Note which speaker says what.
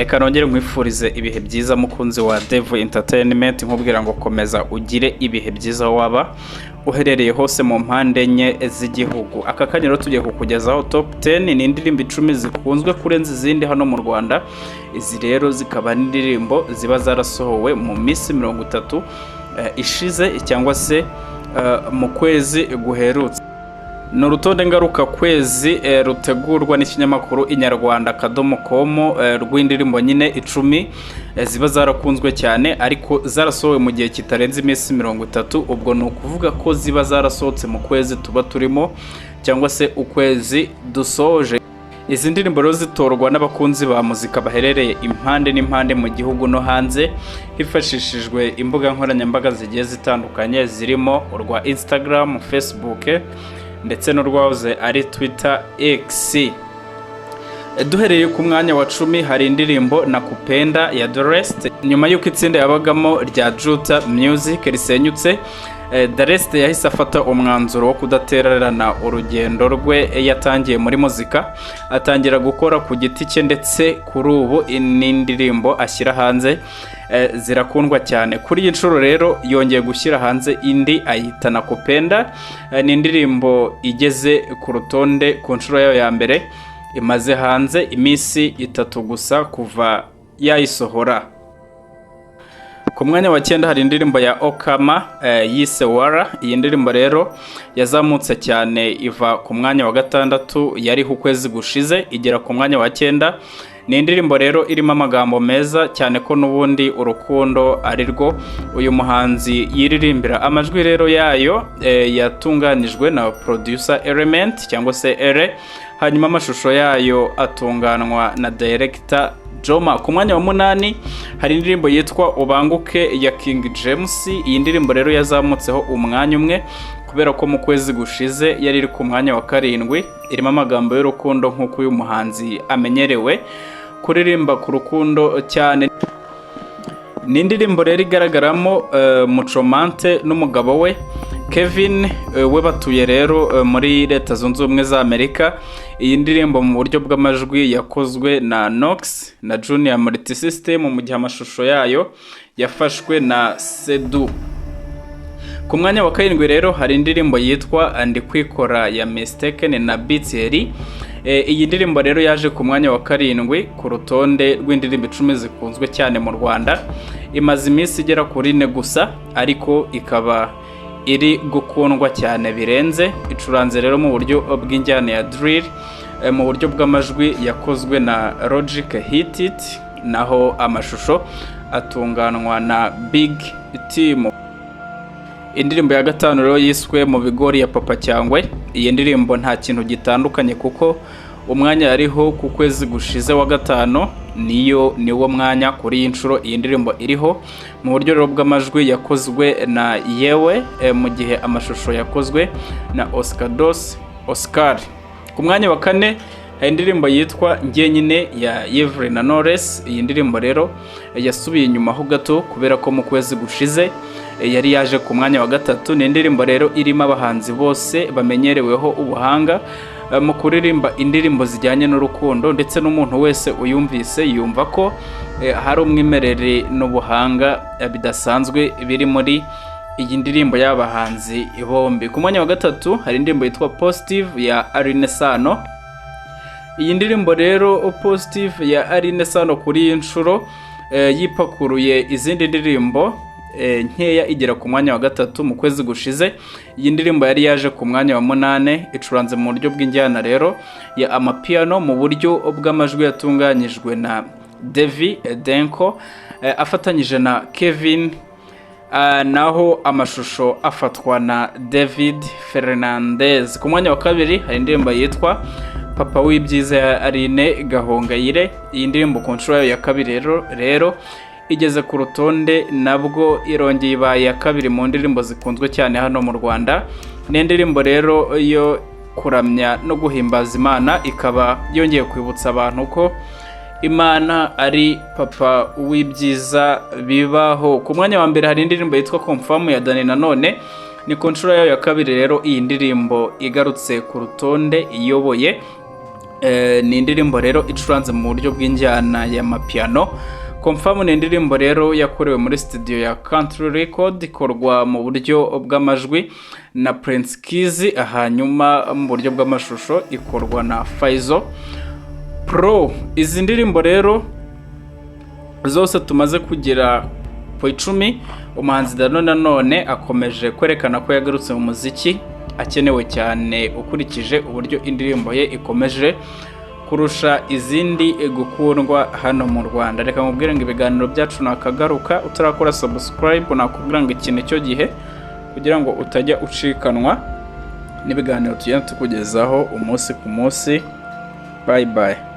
Speaker 1: reka nongere nkwifurize ibihe byiza mukunzi wa Dev Entertainment nkubwira ngo komeza ugire ibihe byiza waba uherereye hose mu mpande enye z'igihugu. Aka kanyero tugiye kukugezaho top 10 ni indirimbo 10 zikunzwe kurenza izindi hano mu Rwanda. Izi rero zikaba n'indirimbo ziba zarasohowe mu minsi 30 ishize cyangwa se mu kwezi guherutse. No rutonde ngaruka kwezi rutegurwa n'ikinyamakuru inyarwanda.com rw'indirimbo nyine 10 ziba zarakunzwe cyane ariko zarasohowe mu gihe kitarenze iminsi 30. Ubwo no kuvuga ko ziba zarasohotse mu kwezi tuba turimo cyangwa se ukwezi dusoje. Izi ndirimbo rero zitorwa n'abakunzi ba muzika baherereye impande n'impande mu gihugu no hanze hifashishijwe imbuga nkoranyambaga zigiye zitandukanye zirimo urwa Instagram, Facebook ndetse n'urwahoze ari Twitter X. Duhereye ku mwanya wa 10 hari indirimbo Nakupenda ya The Rest. Nyuma y'uko itsinda yabagamo rya Juta Music risenyutse, The Rest yahise afata umwanzuro wo kudatererana urugendo rwe yatangiye muri muzika, atangira gukora ku giti cye ndetse kuri ubu n'indirimbo ashyira hanze zirakundwa cyane. Kuri iyi nshuro rero yongeye gushyira hanze indi ayita Nakupenda. Ni indirimbo igeze ku rutonde ku nshuro yayo ya mbere, imaze hanze iminsi 3 gusa kuva yayisohora. Ku mwanya wa 9 hari indirimbo ya Okama yise Wara. Iyi ndirimbo rero yazamutse cyane iva ku mwanya wa 6 yari ku kwezi gushize igera ku mwanya wa 9. Ni indirimbo rero irimo amagambo meza cyane ko nubundi urukundo ari rwo uyu muhanzi yiririmbira. Amajwi rero yayo yatunganijwe na producer Element cyangwa se Ere, hanyuma amashusho yayo atunganwa na director Joma. Ku mwanya wa 8 hari indirimbo yitwa Ubanguke ya King James. Iyi ndirimbo rero yazamutseho umwanya umwe kubera ko mu kwezi gushize yari iri ku mwanya wa 7. Irimo amagambo y'urukundo nk'uko uyu muhanzi amenyerewe kuririmba ku rukundo cyane. Ni indirimbo rero igaragaramo Mucomante n'umugabo we Kevin, we batuye rero muri Leta Zunze Ubumwe za Amerika. Iyi ndirimbo mu buryo bw'amajwi yakozwe na Nox na Junior Multi System, mu gihe amashusho yayo yafashwe na Sedu. Ku mwanya wa 7 rero hari indirimbo yitwa Ndi kwikora ya Mistaken na Beatseri. Iyi ndirimbo rero yaje ku mwanya wa 7 ku rutonde rw'indirimbo 10 zikunzwe cyane mu Rwanda. Imaze iminsi igera kuri 4 gusa ariko ikaba iri gukundwa cyane birenze. Icuranze rero mu buryo bw'injyana ya drill, mu buryo bw'amajwi yakozwe na Logic Hit It, naho amashusho atunganwa na Big Team. Indirimbo ya 5 rero yiswe Mu bigori ya Papa Cyangwe. Iyi ndirimbo nta kintu gitandukanye kuko umwanya yariho ku kwezi gushize wa 5 niwo mwanya kuri iyi nshuro iyi ndirimbo iriho. Mu buryo rero bw'amajwi yakozwe na Yewe, mu gihe amashusho yakozwe na Oscar. Ku mwanya wa 4 hari indirimbo yitwa Nge nyine ya Yevre na Knowless. Iyi ndirimbo rero yasubiye inyuma ho gato kubera ko mu kwezi gushize yari yaje ku mwanya wa 3. Ni indirimbo rero irimo abahanzi bose bamenyereweho ubuhanga mu kuririmba indirimbo zijyanye n'urukundo, ndetse n'umuntu wese uyumvise yumva ko hari umwimerere n'ubuhanga bidasanzwe biri muri iyi ndirimbo y'abahanzi bombi. Ku mwanya wa 3 hari indirimbo yitwa Positive ya Aline Sano. Iyi ndirimbo rero Positive ya Aline Sano kuri iyi nshuro yipakuruye izindi ndirimbo nkeya igera ku mwanya wa 3 mu kwezi gushize. Iyi ndirimbo yari yaje ku mwanya wa 8, icuranze mu buryo bw'injyana rero ya amapiano mu buryo bw'amajwi yatunganyijwe na Devi Denko afatanyije na Kevin, naho amashusho afatwa na David Fernandez. Ku mwanya wa 2 hari indirimbo yitwa Papa w'ibyiza ya Aline Gahongayire. Iyi ndirimbo ku nshuro yayo ya 2 rero igeze ku rutonde, nabwo irongeye ibaye ya 2 mu ndirimbo zikunzwe cyane hano mu Rwanda. Ni indirimbo rero yo kuramya no guhimbaza Imana, ikaba yongeye kwibutsa abantu ko Imana ari papa w'ibyiza bibaho. Ku mwanya wa 2 hari indirimbo yitwa Confirm ya Nanone. Ni ku nshuro yayo ya 2 rero iyi ndirimbo igarutse ku rutonde iyoboye ni indirimbo rero icuranze mu buryo bw'injyana ya mapiano. Confirm ni indirimbo rero yakorewe muri studio ya Country Record, ikorwa mu buryo bw'amajwi na Prince Kizi, hanyuma mu buryo bw'amashusho ikorwa na Faizo Pro. Izi ndirimbo rero zose tumaze kugira po 10, umuhanzi Nanone akomeje kwerekana ko yagarutse mu muziki akenewe cyane, ukurikije uburyo indirimbo ye ikomeje kurusha izindi gukundwa hano mu Rwanda. Reka mubwire ngo ibiganiro byacu nakagaruka, utarakora subscribe nakubwira ngo ikintu cyo gihe, kugira ngo utajya ucikanwa n'ibiganiro tugenda tukugezaho umunsi ku munsi. Bye bye.